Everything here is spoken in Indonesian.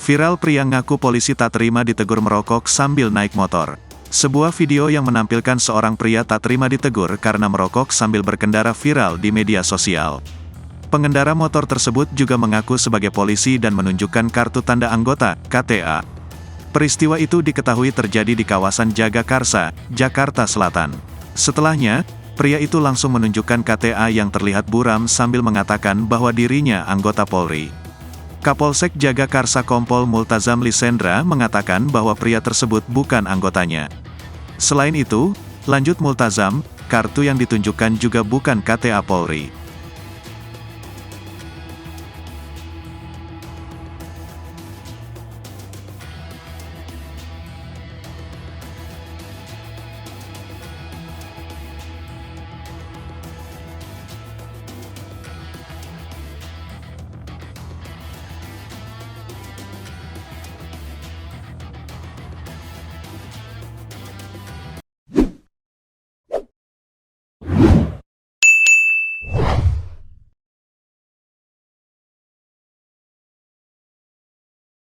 Viral pria ngaku polisi tak terima ditegur merokok sambil naik motor. Sebuah video yang menampilkan seorang pria tak terima ditegur karena merokok sambil berkendara viral di media sosial. Pengendara motor tersebut juga mengaku sebagai polisi dan menunjukkan kartu tanda anggota, KTA. Peristiwa itu diketahui terjadi di kawasan Jagakarsa, Jakarta Selatan. Setelahnya, pria itu langsung menunjukkan KTA yang terlihat buram sambil mengatakan bahwa dirinya anggota Polri. Kapolsek Jagakarsa Kompol Multazam Lisendra mengatakan bahwa pria tersebut bukan anggotanya. Selain itu, lanjut Multazam, kartu yang ditunjukkan juga bukan KTA Polri.